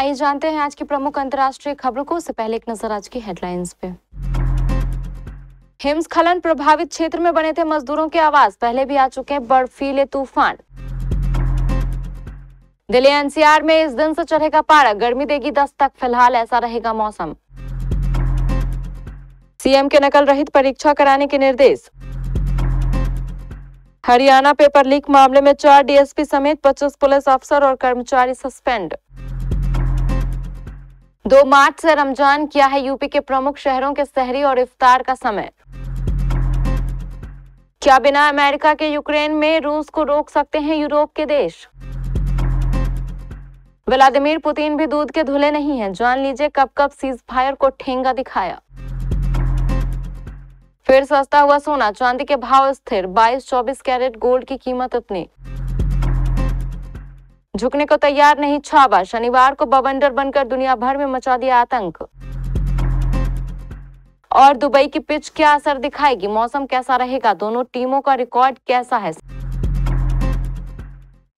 आइए जानते हैं आज की प्रमुख अंतर्राष्ट्रीय खबरों को। उससे पहले एक नजर आज की हेडलाइंस पे। हिमस्खलन प्रभावित क्षेत्र में बने थे मजदूरों के आवास, पहले भी आ चुके हैं बर्फीले तूफान। दिल्ली एनसीआर में इस दिन से चढ़ेगा पारा, गर्मी देगी दस्तक, फिलहाल ऐसा रहेगा मौसम। सीएम के नकल रहित परीक्षा कराने के निर्देश। हरियाणा पेपर लीक मामले में 4 डीएसपी समेत 25 पुलिस अफसर और कर्मचारी सस्पेंड। 2 मार्च से रमजान, किया है यूपी के प्रमुख शहरों के सहरी और इफ्तार का समय। क्या बिना अमेरिका के यूक्रेन में रूस को रोक सकते हैं यूरोप के देश? व्लादिमीर पुतिन भी दूध के धुले नहीं हैं, जान लीजिए कब कब सीज फायर को ठेंगा दिखाया। फिर सस्ता हुआ सोना, चांदी के भाव स्थिर, 22-24 कैरेट गोल्ड की कीमत इतनी। झुकने को तैयार नहीं छावा, शनिवार को बवंडर बनकर दुनिया भर में मचा दिया आतंक। और दुबई की पिच क्या असर दिखाएगी, मौसम कैसा रहेगा, दोनों टीमों का रिकॉर्ड कैसा है।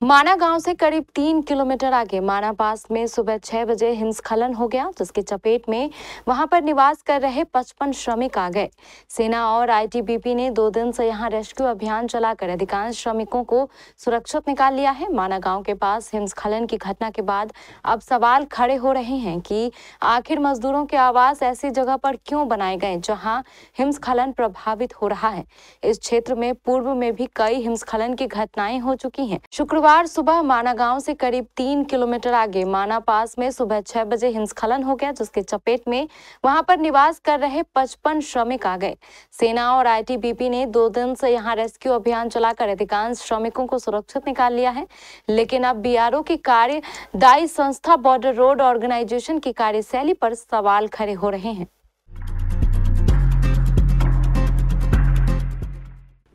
माना गांव से करीब 3 किलोमीटर आगे माना पास में सुबह 6 बजे हिमस्खलन हो गया, जिसके चपेट में वहां पर निवास कर रहे 55 श्रमिक आ गए। सेना और आईटीबीपी ने 2 दिन से यहां रेस्क्यू अभियान चलाकर अधिकांश श्रमिकों को सुरक्षित निकाल लिया है। माना गांव के पास हिमस्खलन की घटना के बाद अब सवाल खड़े हो रहे हैं कि आखिर मजदूरों के आवास ऐसी जगह पर क्यों बनाए गए जहाँ हिमस्खलन प्रभावित हो रहा है। इस क्षेत्र में पूर्व में भी कई हिमस्खलन की घटनाएं हो चुकी हैं। शुक्रवार सुबह माना गांव से करीब 3 किलोमीटर आगे माना पास में सुबह 6 बजे हिमस्खलन हो गया, जिसके चपेट में वहां पर निवास कर रहे 55 श्रमिक आ गए। सेना और आईटीबीपी ने 2 दिन से यहां रेस्क्यू अभियान चलाकर अधिकांश श्रमिकों को सुरक्षित निकाल लिया है, लेकिन अब बीआरओ की कार्यदायी संस्था बॉर्डर रोड ऑर्गेनाइजेशन की कार्यशैली पर सवाल खड़े हो रहे हैं।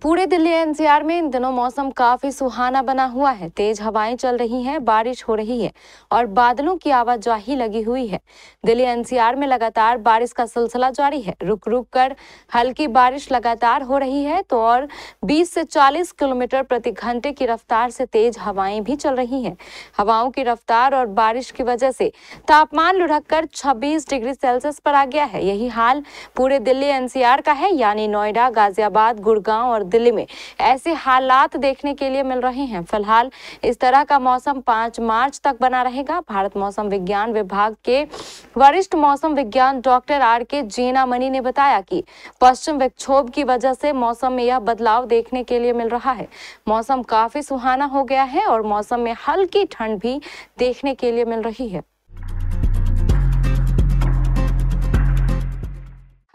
पूरे दिल्ली एनसीआर में इन दिनों मौसम काफी सुहाना बना हुआ है। तेज हवाएं चल रही हैं, बारिश हो रही है और बादलों की आवाजाही लगी हुई है। दिल्ली एनसीआर में लगातार बारिश का सिलसिला जारी है। रुक रुक कर हल्की बारिश लगातार हो रही है तो और 20 से 40 किलोमीटर प्रति घंटे की रफ्तार से तेज हवाएं भी चल रही हैं। हवाओं की रफ्तार और बारिश की वजह से तापमान लुढ़ककर 26 डिग्री सेल्सियस पर आ गया है। यही हाल पूरे दिल्ली एनसीआर का है, यानी नोएडा, गाजियाबाद, गुड़गांव और दिल्ली में ऐसे हालात देखने के लिए मिल रहे हैं। फिलहाल इस तरह का मौसम 5 मार्च तक बना रहेगा। भारत मौसम विज्ञान विभाग के वरिष्ठ मौसम विज्ञान डॉक्टर आर.के. जेनामनी ने बताया कि पश्चिम विक्षोभ की वजह से मौसम में यह बदलाव देखने के लिए मिल रहा है। मौसम काफी सुहाना हो गया है और मौसम में हल्की ठंड भी देखने के लिए मिल रही है।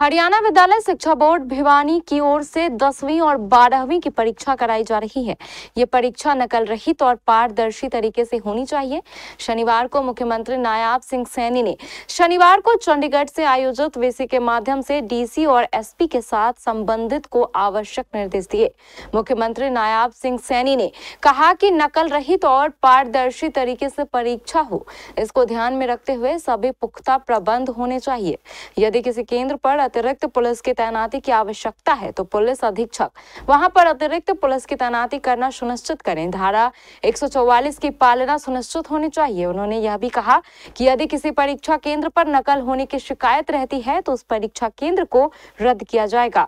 हरियाणा विद्यालय शिक्षा बोर्ड भिवानी की ओर से 10वीं और 12वीं की परीक्षा कराई जा रही है। ये परीक्षा नकल रहित और पारदर्शी तरीके से होनी चाहिए। शनिवार को मुख्यमंत्री नायाब सिंह सैनी ने शनिवार को चंडीगढ़ से आयोजित वीसी के माध्यम से डीसी और एसपी के साथ संबंधित को आवश्यक निर्देश दिए। मुख्यमंत्री नायाब सिंह सैनी ने कहा कि नकल रहित और पारदर्शी तरीके से परीक्षा हो, इसको ध्यान में रखते हुए सभी पुख्ता प्रबंध होने चाहिए। यदि किसी केंद्र पर अतिरिक्त पुलिस की तैनाती की आवश्यकता है तो पुलिस अधीक्षक वहां पर अतिरिक्त पुलिस की तैनाती करना सुनिश्चित करें। धारा 144 की पालना सुनिश्चित होनी चाहिए। उन्होंने यह भी कहा कि यदि किसी परीक्षा केंद्र पर नकल होने की शिकायत रहती है तो उस परीक्षा केंद्र को रद्द किया जाएगा।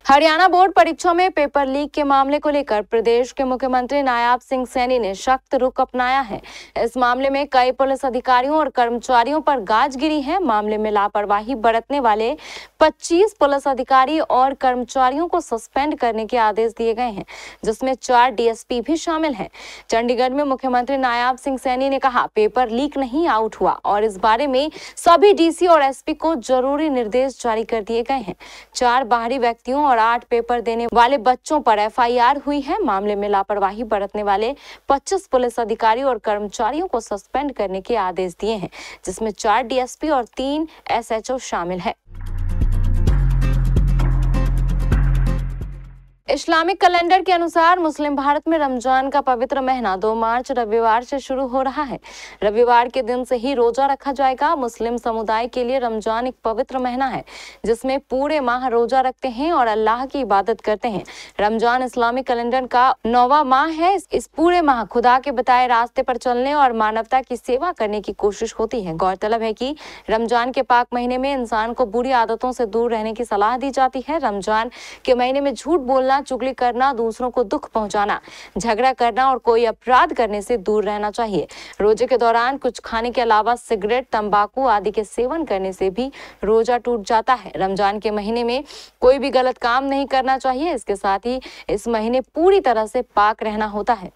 हरियाणा बोर्ड परीक्षा में पेपर लीक के मामले को लेकर प्रदेश के मुख्यमंत्री नायाब सिंह सैनी ने सख्त रुख अपनाया है। इस मामले में कई पुलिस अधिकारियों और कर्मचारियों पर गाज गिरी है। मामले में लापरवाही बरतने वाले 25 पुलिस अधिकारी और कर्मचारियों को सस्पेंड करने के आदेश दिए गए हैं, जिसमें 4 डीएसपी भी शामिल हैं। चंडीगढ़ में मुख्यमंत्री नायाब सिंह सैनी ने कहा, पेपर लीक नहीं आउट हुआ और इस बारे में सभी डीसी और एसपी को जरूरी निर्देश जारी कर दिए गए हैं। 4 बाहरी व्यक्तियों और 8 पेपर देने वाले बच्चों पर एफआईआर हुई है। मामले में लापरवाही बरतने वाले 25 पुलिस अधिकारी और कर्मचारियों को सस्पेंड करने के आदेश दिए हैं, जिसमें 4 डीएसपी और 3 एसएचओ शामिल है। इस्लामिक कैलेंडर के अनुसार मुस्लिम भारत में रमजान का पवित्र महीना 2 मार्च रविवार से शुरू हो रहा है। रविवार के दिन से ही रोजा रखा जाएगा। मुस्लिम समुदाय के लिए रमजान एक पवित्र महीना है जिसमें पूरे माह रोजा रखते हैं और अल्लाह की इबादत करते हैं। रमजान इस्लामिक कैलेंडर का 9वां माह है। इस पूरे माह खुदा के बताए रास्ते पर चलने और मानवता की सेवा करने की कोशिश होती है। गौरतलब है कि रमजान के पाक महीने में इंसान को बुरी आदतों से दूर रहने की सलाह दी जाती है। रमजान के महीने में झूठ बोलना, चुगली करना, दूसरों को दुख पहुंचाना, झगड़ा करना और कोई अपराध करने से दूर रहना चाहिए। रोजे के दौरान कुछ खाने के अलावा सिगरेट, तंबाकू आदि के सेवन करने से भी रोजा टूट जाता है। रमजान के महीने में कोई भी गलत काम नहीं करना चाहिए। इसके साथ ही इस महीने पूरी तरह से पाक रहना होता है।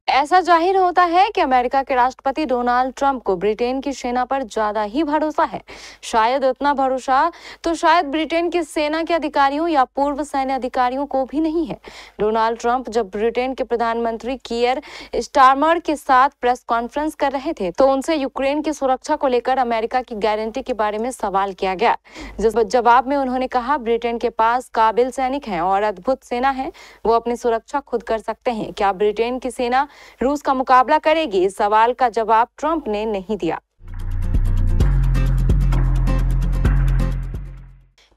ऐसा जाहिर होता है कि अमेरिका के राष्ट्रपति डोनाल्ड ट्रंप को ब्रिटेन की सेना पर ज्यादा ही भरोसा है। शायद इतना भरोसा तो शायद ब्रिटेन की सेना के अधिकारियों या पूर्व सैन्य अधिकारियों को भी नहीं है। डोनाल्ड ट्रंप जब ब्रिटेन के प्रधानमंत्री कीयर स्टारमर के साथ प्रेस कॉन्फ्रेंस कर रहे थे तो उनसे यूक्रेन की सुरक्षा को लेकर अमेरिका की गारंटी के बारे में सवाल किया गया। जिस जवाब में उन्होंने कहा, ब्रिटेन के पास काबिल सैनिक हैं और अद्भुत सेना है, वो अपनी सुरक्षा खुद कर सकते हैं। क्या ब्रिटेन की सेना रूस का मुकाबला करेगी? इस सवाल का जवाब ट्रंप ने नहीं दिया।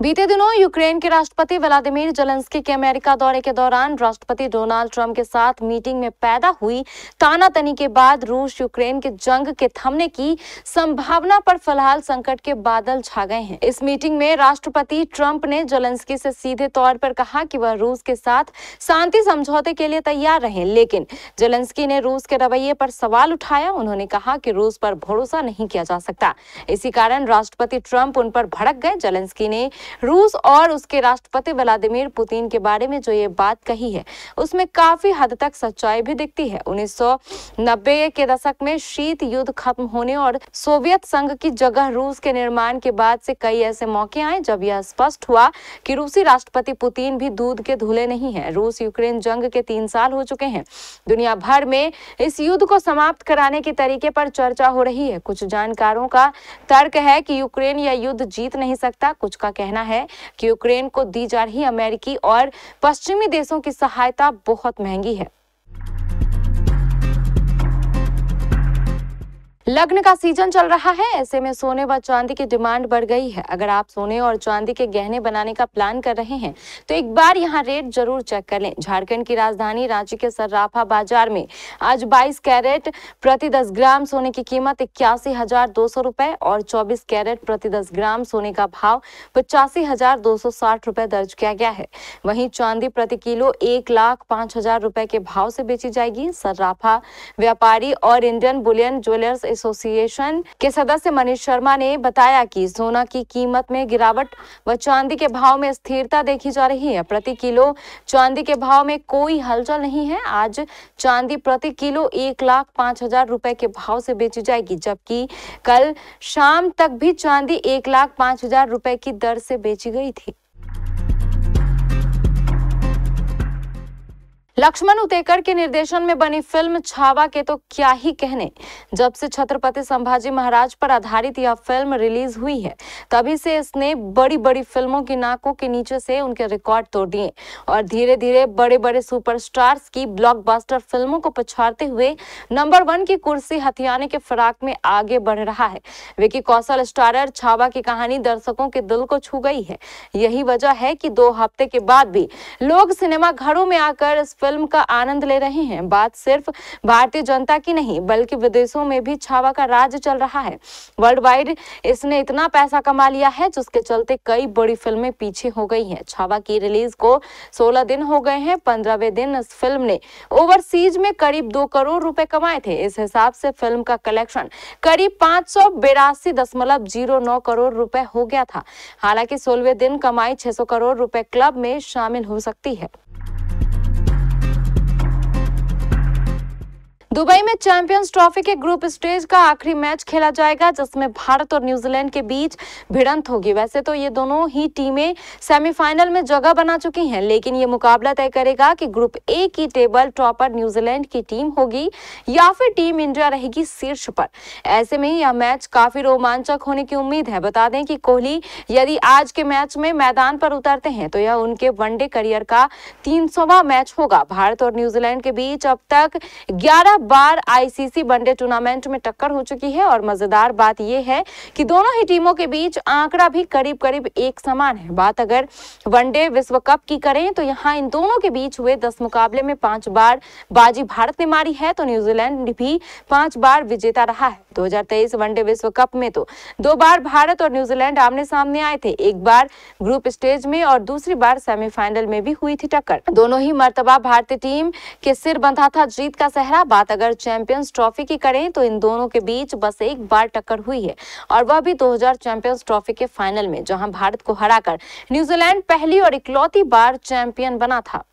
बीते दिनों यूक्रेन के राष्ट्रपति व्लादिमीर जेलेंस्की के अमेरिका दौरे के दौरान राष्ट्रपति डोनाल्ड ट्रंप के साथ मीटिंग में पैदा हुई तानातनी के बाद रूस यूक्रेन के जंग के थमने की संभावना पर फिलहाल संकट के बादल छा गए हैं। इस मीटिंग में राष्ट्रपति ट्रंप ने जेलेंस्की से सीधे तौर पर कहा कि वह रूस के साथ शांति समझौते के लिए तैयार रहें, लेकिन जेलेंस्की ने रूस के रवैये पर सवाल उठाया। उन्होंने कहा कि रूस पर भरोसा नहीं किया जा सकता। इसी कारण राष्ट्रपति ट्रंप उन पर भड़क गए। जेलेंस्की ने रूस और उसके राष्ट्रपति व्लादिमीर पुतिन के बारे में जो ये बात कही है उसमें काफी हद तक सच्चाई भी दिखती है। 1990 के दशक में शीत युद्ध खत्म होने और सोवियत संघ की जगह रूस के निर्माण के बाद से कई ऐसे मौके आए जब यह स्पष्ट हुआ कि रूसी राष्ट्रपति पुतिन भी दूध के धुले नहीं है। रूस यूक्रेन जंग के 3 साल हो चुके हैं। दुनिया भर में इस युद्ध को समाप्त कराने के तरीके पर चर्चा हो रही है। कुछ जानकारों का तर्क है कि यूक्रेन यह युद्ध जीत नहीं सकता। कुछ का कहना है कि यूक्रेन को दी जा रही अमेरिकी और पश्चिमी देशों की सहायता बहुत महंगी है। लग्न का सीजन चल रहा है, ऐसे में सोने व चांदी की डिमांड बढ़ गई है। अगर आप सोने और चांदी के गहने बनाने का प्लान कर रहे हैं तो एक बार यहां रेट जरूर चेक कर लें। झारखंड की राजधानी रांची के सर्राफा बाजार में आज 22 कैरेट प्रति 10 ग्राम सोने की कीमत 81,200 रुपए और 24 कैरेट प्रति 10 ग्राम सोने का भाव 85,260 रुपए दर्ज किया गया है। वहीं चांदी प्रति किलो 1,05,000 रुपए के भाव से बेची जाएगी। सर्राफा व्यापारी और इंडियन बुलियन ज्वेलर्स एसोसिएशन के सदस्य मनीष शर्मा ने बताया कि सोना की कीमत में गिरावट व चांदी के भाव में स्थिरता देखी जा रही है। प्रति किलो चांदी के भाव में कोई हलचल नहीं है। आज चांदी प्रति किलो 1,05,000 रुपए के भाव से बेची जाएगी, जबकि कल शाम तक भी चांदी 1,05,000 रुपए की दर से बेची गई थी। लक्ष्मण उतेकर के निर्देशन में बनी फिल्म छावा के तो क्या ही कहने। जब से छत्रपति संभाजी महाराज पर आधारित यह फिल्म रिलीज हुई है तभी से इसने बड़ी बड़ी फिल्मों की नाकों के नीचे से उनके रिकॉर्ड तोड़ दिए और धीरे धीरे बड़े बड़े सुपरस्टार्स की ब्लॉकबस्टर फिल्मों को पछाड़ते हुए नंबर 1 की कुर्सी हथियाने के फिराक में आगे बढ़ रहा है। विकी कौशल स्टारर छावा की कहानी दर्शकों के दिल को छू गई है। यही वजह है कि 2 हफ्ते के बाद भी लोग सिनेमा घरों में आकर इस फिल्म का आनंद ले रहे हैं। बात सिर्फ भारतीय जनता की नहीं बल्कि विदेशों में भी छावा का राज चल रहा है। वर्ल्ड वाइड इसने इतना पैसा कमा लिया है जिसके चलते कई बड़ी फिल्में पीछे हो गई हैं। छावा की रिलीज को 16 दिन हो गए हैं। 15वें दिन इस फिल्म ने ओवरसीज में करीब 2 करोड़ रुपए कमाए थे। इस हिसाब से फिल्म का कलेक्शन करीब 582.09 करोड़ रुपए हो गया था। हालांकि 16वें दिन कमाई 600 करोड़ रुपए क्लब में शामिल हो सकती है। दुबई में चैंपियंस ट्रॉफी के ग्रुप स्टेज का आखिरी मैच खेला जाएगा, जिसमें भारत और न्यूजीलैंड के बीच भिड़ंत होगी। वैसे तो ये दोनों ही टीमें सेमीफाइनल में जगह बना चुकी हैं, लेकिन ये मुकाबला तय करेगा कि ग्रुप ए की टेबल टॉपर न्यूजीलैंड की टीम होगी या फिर टीम इंडिया रहेगी शीर्ष पर। ऐसे में यह मैच काफी रोमांचक होने की उम्मीद है। बता दें कि कोहली यदि आज के मैच में मैदान पर उतरते हैं तो यह उनके वनडे करियर का 300वां मैच होगा। भारत और न्यूजीलैंड के बीच अब तक 11 बार आईसीसी वनडे टूर्नामेंट में टक्कर हो चुकी है और मजेदार बात यह है कि दोनों ही टीमों के बीच आंकड़ा भी करीब करीब एक समान है। बात अगर वनडे विश्व कप की करें तो यहाँ इन दोनों के बीच हुए 10 मुकाबले में 5 बार बाजी भारत ने मारी है, तो न्यूजीलैंड भी 5 बार विजेता रहा है। 2023 वनडे विश्व कप में तो 2 बार भारत और न्यूजीलैंड आमने सामने आए थे, एक बार ग्रुप स्टेज में और दूसरी बार सेमीफाइनल में भी हुई थी टक्कर। दोनों ही मर्तबा भारतीय टीम के सिर बंधा था जीत का सहरा। बात अगर चैंपियंस ट्रॉफी की करें तो इन दोनों के बीच बस एक बार टक्कर हुई है और वह भी 2000 चैंपियंस ट्रॉफी के फाइनल में, जहां भारत को हराकर न्यूजीलैंड पहली और इकलौती बार चैंपियन बना था।